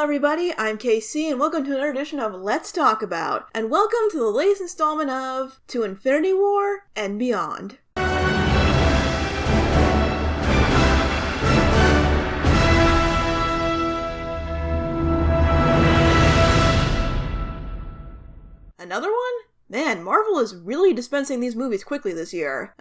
everybody, I'm KC, and welcome to another edition of Let's Talk About, and welcome to the latest installment of To Infinity War and Beyond. Another one? Man, Marvel is really dispensing these movies quickly this year.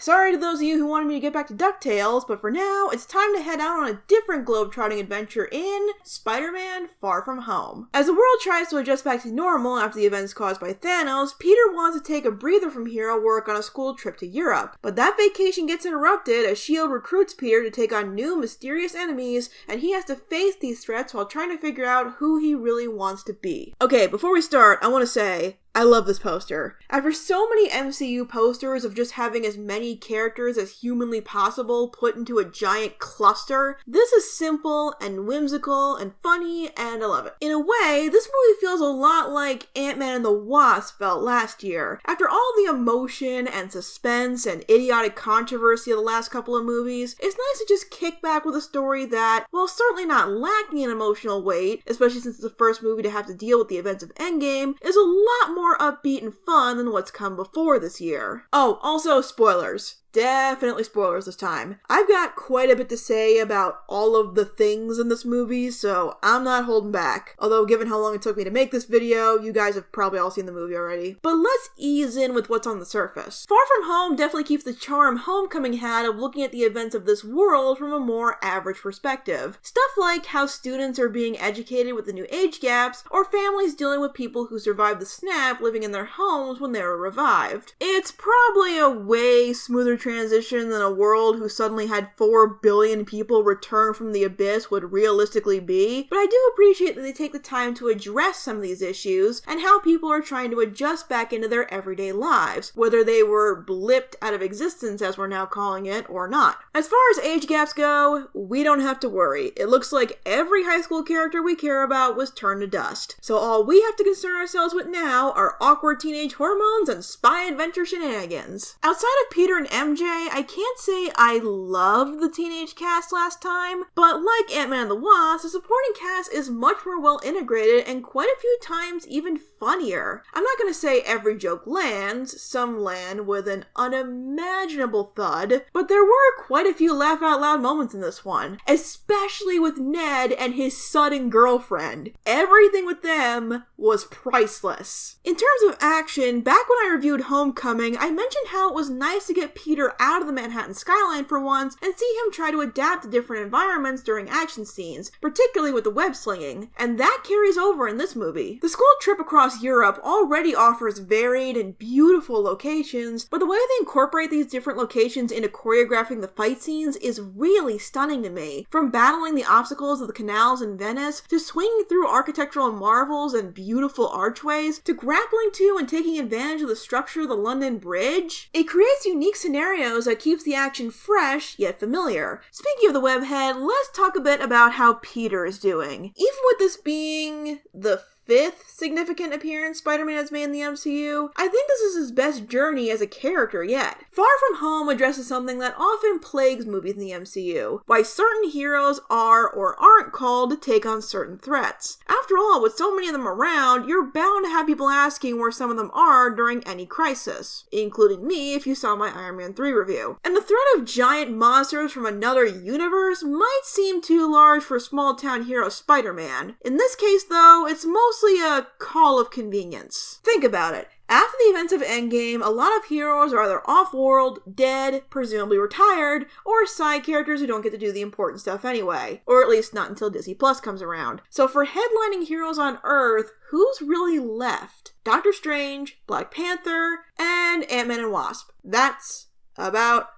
Sorry to those of you who wanted me to get back to DuckTales, but for now, it's time to head out on a different globe-trotting adventure in Spider-Man: Far From Home. As the world tries to adjust back to normal after the events caused by Thanos, Peter wants to take a breather from hero work on a school trip to Europe. But that vacation gets interrupted as S.H.I.E.L.D. recruits Peter to take on new mysterious enemies, and he has to face these threats while trying to figure out who he really wants to be. Okay, before we start, I want to say, I love this poster. After so many MCU posters of just having as many characters as humanly possible put into a giant cluster, this is simple and whimsical and funny, and I love it. In a way, this movie feels a lot like Ant-Man and the Wasp felt last year. After all the emotion and suspense and idiotic controversy of the last couple of movies, it's nice to just kick back with a story that, while certainly not lacking in emotional weight, especially since it's the first movie to have to deal with the events of Endgame, is a lot more upbeat and fun than what's come before this year. Oh, also spoilers. Definitely spoilers this time. I've got quite a bit to say about all of the things in this movie, so I'm not holding back. Although, given how long it took me to make this video, you guys have probably all seen the movie already. But let's ease in with what's on the surface. Far From Home definitely keeps the charm Homecoming had of looking at the events of this world from a more average perspective. Stuff like how students are being educated with the new age gaps, or families dealing with people who survived the snap living in their homes when they were revived. It's probably a way smoother transition than a world who suddenly had 4 billion people return from the abyss would realistically be, but I do appreciate that they take the time to address some of these issues and how people are trying to adjust back into their everyday lives, whether they were blipped out of existence as we're now calling it or not. As far as age gaps go, we don't have to worry. It looks like every high school character we care about was turned to dust, so all we have to concern ourselves with now are awkward teenage hormones and spy adventure shenanigans. Outside of Peter and MJ, I can't say I loved the teenage cast last time, but like Ant-Man and the Wasp, the supporting cast is much more well integrated and quite a few times even funnier. I'm not gonna say every joke lands, some land with an unimaginable thud, but there were quite a few laugh out loud moments in this one, especially with Ned and his sudden girlfriend. Everything with them was priceless. In terms of action, back when I reviewed Homecoming, I mentioned how it was nice to get Peter out of the Manhattan skyline for once and see him try to adapt to different environments during action scenes, particularly with the web slinging, and that carries over in this movie. The school trip across Europe already offers varied and beautiful locations, but the way they incorporate these different locations into choreographing the fight scenes is really stunning to me. From battling the obstacles of the canals in Venice, to swinging through architectural marvels and beautiful archways, to grappling to and taking advantage of the structure of the London Bridge. It creates unique scenarios that keeps the action fresh yet familiar. Speaking of the webhead, let's talk a bit about how Peter is doing. Even with this being the 5th significant appearance Spider-Man has made in the MCU, I think this is his best journey as a character yet. Far From Home addresses something that often plagues movies in the MCU: why certain heroes are or aren't called to take on certain threats. After all, with so many of them around, you're bound to have people asking where some of them are during any crisis, including me if you saw my Iron Man 3 review. And the threat of giant monsters from another universe might seem too large for small-town hero Spider-Man. In this case, though, it's mostly a call of convenience. Think about it. After the events of Endgame, a lot of heroes are either off-world, dead, presumably retired, or side characters who don't get to do the important stuff anyway. Or at least not until Disney Plus comes around. So for headlining heroes on Earth, who's really left? Doctor Strange, Black Panther, and Ant-Man and Wasp. That's about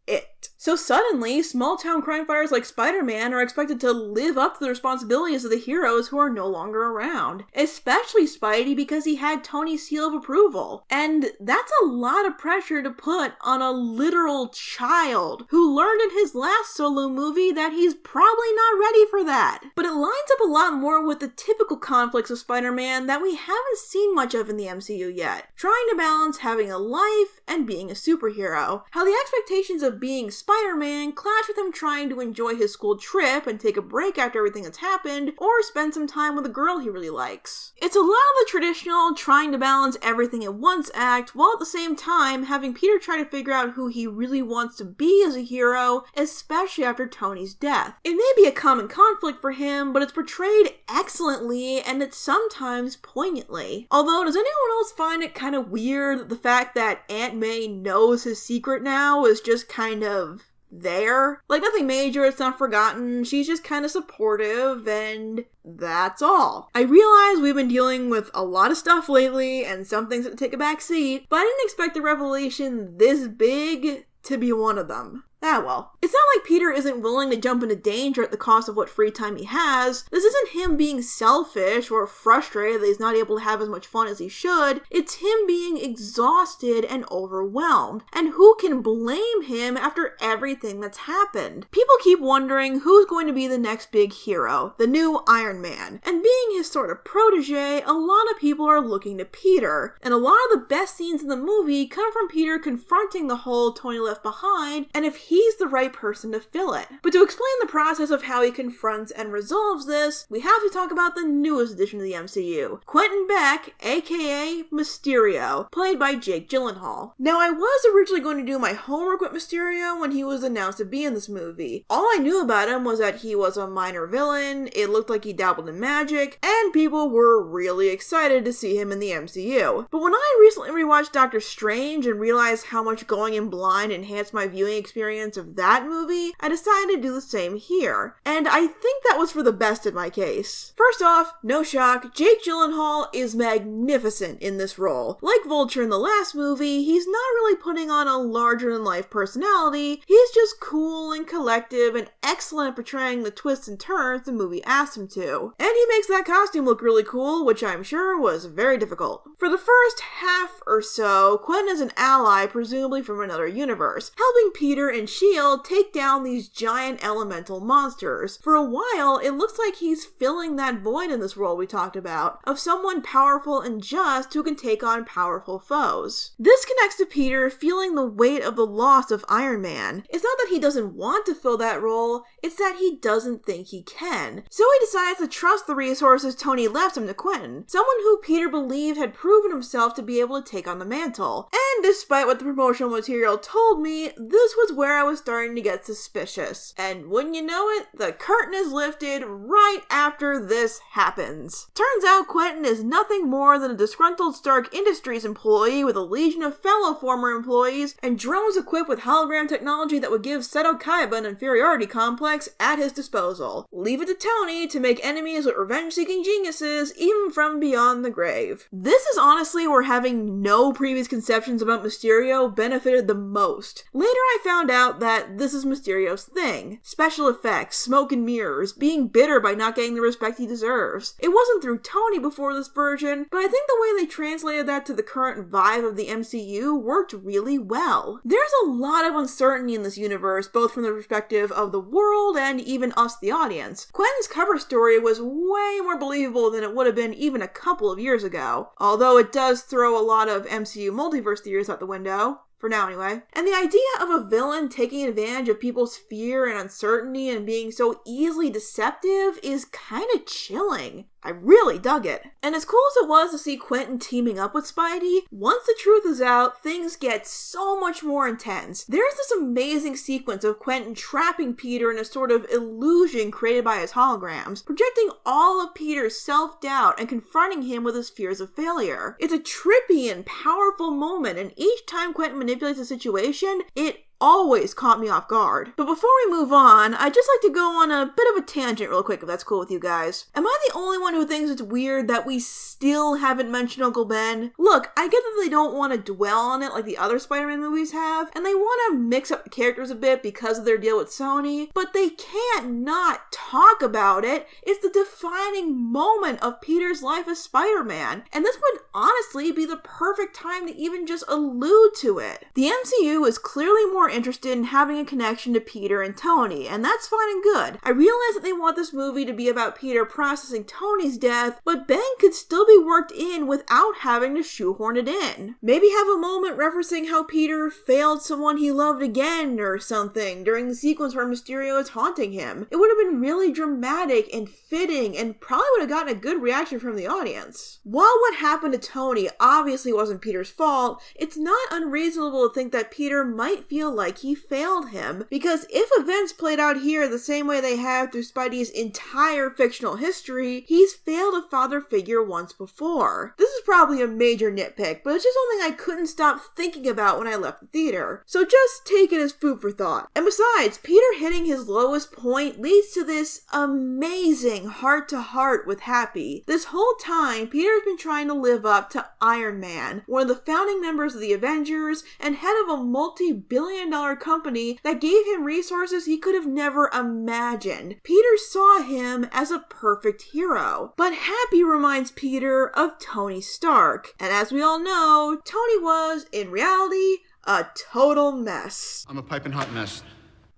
it. So suddenly, small-town crime fighters like Spider-Man are expected to live up to the responsibilities of the heroes who are no longer around. Especially Spidey, because he had Tony's seal of approval. And that's a lot of pressure to put on a literal child who learned in his last solo movie that he's probably not ready for that. But it lines up a lot more with the typical conflicts of Spider-Man that we haven't seen much of in the MCU yet. Trying to balance having a life and being a superhero. How the expectations of being Spider-Man clash with him trying to enjoy his school trip and take a break after everything that's happened, or spend some time with a girl he really likes. It's a lot of the traditional trying to balance everything at once act, while at the same time having Peter try to figure out who he really wants to be as a hero, especially after Tony's death. It may be a common conflict for him, but it's portrayed excellently and it's sometimes poignantly. Although, does anyone else find it kind of weird that the fact that Aunt May knows his secret now is just kind of there? Like, nothing major, it's not forgotten, she's just kind of supportive, and that's all. I realize we've been dealing with a lot of stuff lately, and some things that take a back seat, but I didn't expect a revelation this big to be one of them. Ah well. It's not like Peter isn't willing to jump into danger at the cost of what free time he has. This isn't him being selfish or frustrated that he's not able to have as much fun as he should. It's him being exhausted and overwhelmed. And who can blame him after everything that's happened? People keep wondering who's going to be the next big hero, the new Iron Man. And being his sort of protege, a lot of people are looking to Peter. And a lot of the best scenes in the movie come from Peter confronting the hole Tony left behind, and if he's the right person to fill it. But to explain the process of how he confronts and resolves this, we have to talk about the newest addition to the MCU, Quentin Beck, aka Mysterio, played by Jake Gyllenhaal. Now, I was originally going to do my homework with Mysterio when he was announced to be in this movie. All I knew about him was that he was a minor villain, it looked like he dabbled in magic, and people were really excited to see him in the MCU. But when I recently rewatched Doctor Strange and realized how much going in blind enhanced my viewing experience of that movie, I decided to do the same here. And I think that was for the best in my case. First off, no shock, Jake Gyllenhaal is magnificent in this role. Like Vulture in the last movie, he's not really putting on a larger-than-life personality, he's just cool and collective and excellent at portraying the twists and turns the movie asked him to. And he makes that costume look really cool, which I'm sure was very difficult. For the first half or so, Quentin is an ally, presumably from another universe, helping Peter and S.H.I.E.L.D. take down these giant elemental monsters. For a while, it looks like he's filling that void in this world we talked about, of someone powerful and just who can take on powerful foes. This connects to Peter feeling the weight of the loss of Iron Man. It's not that he doesn't want to fill that role, it's that he doesn't think he can. So he decides to trust the resources Tony left him to Quentin, someone who Peter believed had proven himself to be able to take on the mantle. And despite what the promotional material told me, this was where I was starting to get suspicious. And wouldn't you know it, the curtain is lifted right after this happens. Turns out Quentin is nothing more than a disgruntled Stark Industries employee with a legion of fellow former employees and drones equipped with hologram technology that would give Seto Kaiba an inferiority complex at his disposal. Leave it to Tony to make enemies with revenge-seeking geniuses even from beyond the grave. This is honestly where having no previous conceptions about Mysterio benefited the most. Later I found out that this is Mysterio's thing. Special effects, smoke and mirrors, being bitter by not getting the respect he deserves. It wasn't through Tony before this version, but I think the way they translated that to the current vibe of the MCU worked really well. There's a lot of uncertainty in this universe, both from the perspective of the world and even us, the audience. Quentin's cover story was way more believable than it would have been even a couple of years ago, although it does throw a lot of MCU multiverse theories out the window. For now, anyway. And the idea of a villain taking advantage of people's fear and uncertainty and being so easily deceptive is kind of chilling. I really dug it. And as cool as it was to see Quentin teaming up with Spidey, once the truth is out, things get so much more intense. There's this amazing sequence of Quentin trapping Peter in a sort of illusion created by his holograms, projecting all of Peter's self-doubt and confronting him with his fears of failure. It's a trippy and powerful moment, and each time Quentin manipulates a situation, it always caught me off guard. But before we move on, I'd just like to go on a bit of a tangent real quick if that's cool with you guys. Am I the only one who thinks it's weird that we still haven't mentioned Uncle Ben? Look, I get that they don't want to dwell on it like the other Spider-Man movies have, and they want to mix up the characters a bit because of their deal with Sony, but they can't not talk about it. It's the defining moment of Peter's life as Spider-Man, and this would honestly be the perfect time to even just allude to it. The MCU is clearly more more interested in having a connection to Peter and Tony, and that's fine and good. I realize that they want this movie to be about Peter processing Tony's death, but Ben could still be worked in without having to shoehorn it in. Maybe have a moment referencing how Peter failed someone he loved again or something during the sequence where Mysterio is haunting him. It would have been really dramatic and fitting and probably would have gotten a good reaction from the audience. While what happened to Tony obviously wasn't Peter's fault, it's not unreasonable to think that Peter might feel like he failed him, because if events played out here the same way they have through Spidey's entire fictional history, he's failed a father figure once before. This is probably a major nitpick, but it's just something I couldn't stop thinking about when I left the theater, so just take it as food for thought. And besides, Peter hitting his lowest point leads to this amazing heart-to-heart with Happy. This whole time, Peter's been trying to live up to Iron Man, one of the founding members of the Avengers and head of a multi-billion-dollar company that gave him resources he could have never imagined. Peter saw him as a perfect hero, but Happy reminds Peter of Tony Stark, and as we all know, Tony was, in reality, a total mess. I'm a piping hot mess.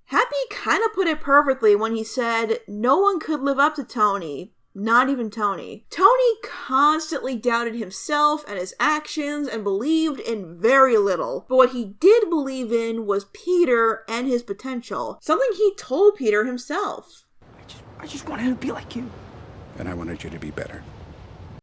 Happy kind of put it perfectly when he said no one could live up to Tony. Not even Tony. Tony constantly doubted himself and his actions and believed in very little. But what he did believe in was Peter and his potential. Something he told Peter himself. I just wanted to be like you. And I wanted you to be better.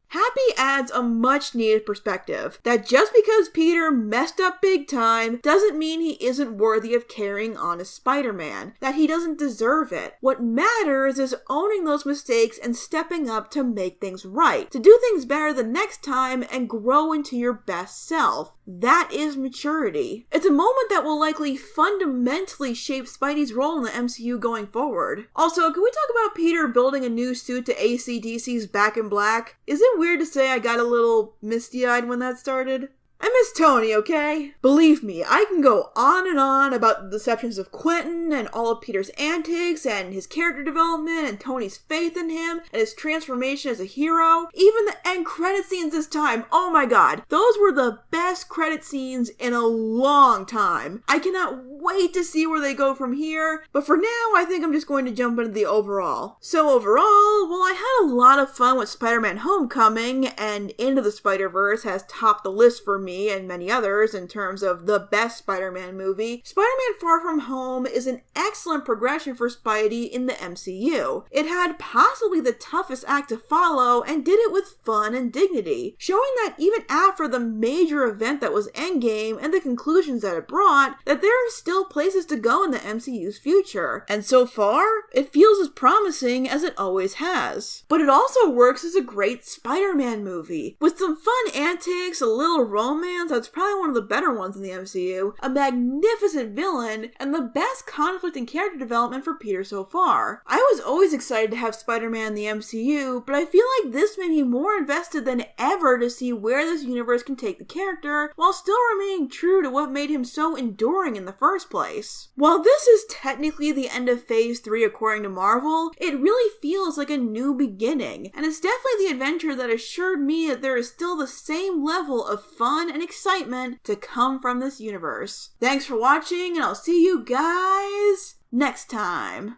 Happy adds a much needed perspective that just because Peter messed up big time doesn't mean he isn't worthy of carrying on as Spider-Man, that he doesn't deserve it. What matters is owning those mistakes and stepping up to make things right, to do things better the next time and grow into your best self. That is maturity. It's a moment that will likely fundamentally shape Spidey's role in the MCU going forward. Also, can we talk about Peter building a new suit to AC/DC's Back in Black? Is it weird to say I got a little misty-eyed when that started? I miss Tony, okay? Believe me, I can go on and on about the deceptions of Quentin and all of Peter's antics and his character development and Tony's faith in him and his transformation as a hero. Even the end credit scenes this time, oh my god, those were the best credit scenes in a long time. I cannot wait to see where they go from here, but for now I think I'm just going to jump into the overall. So overall, well, I had a lot of fun with Spider-Man Homecoming, and Into the Spider-Verse has topped the list for me and many others in terms of the best Spider-Man movie. Spider-Man Far From Home is an excellent progression for Spidey in the MCU. It had possibly the toughest act to follow and did it with fun and dignity, showing that even after the major event that was Endgame and the conclusions that it brought, that there are still places to go in the MCU's future. And so far, it feels as promising as it always has. But it also works as a great Spider-Man movie, with some fun antics, a little romance, that's probably one of the better ones in the MCU, a magnificent villain, and the best conflict and character development for Peter so far. I was always excited to have Spider-Man in the MCU, but I feel like this made me more invested than ever to see where this universe can take the character, while still remaining true to what made him so enduring in the first place. While this is technically the end of Phase 3 according to Marvel, it really feels like a new beginning, and it's definitely the adventure that assured me that there is still the same level of fun and excitement to come from this universe. Thanks for watching, and I'll see you guys next time.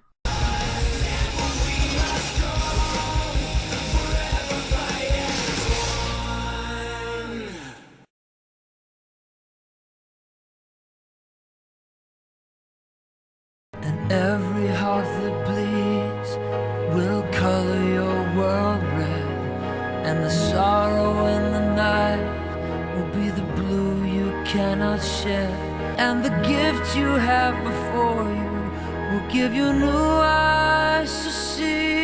And every heart that bleeds will color your world red, and the sorrow in the night will be the blue you cannot share, and the gift you have before you will give you new eyes to see.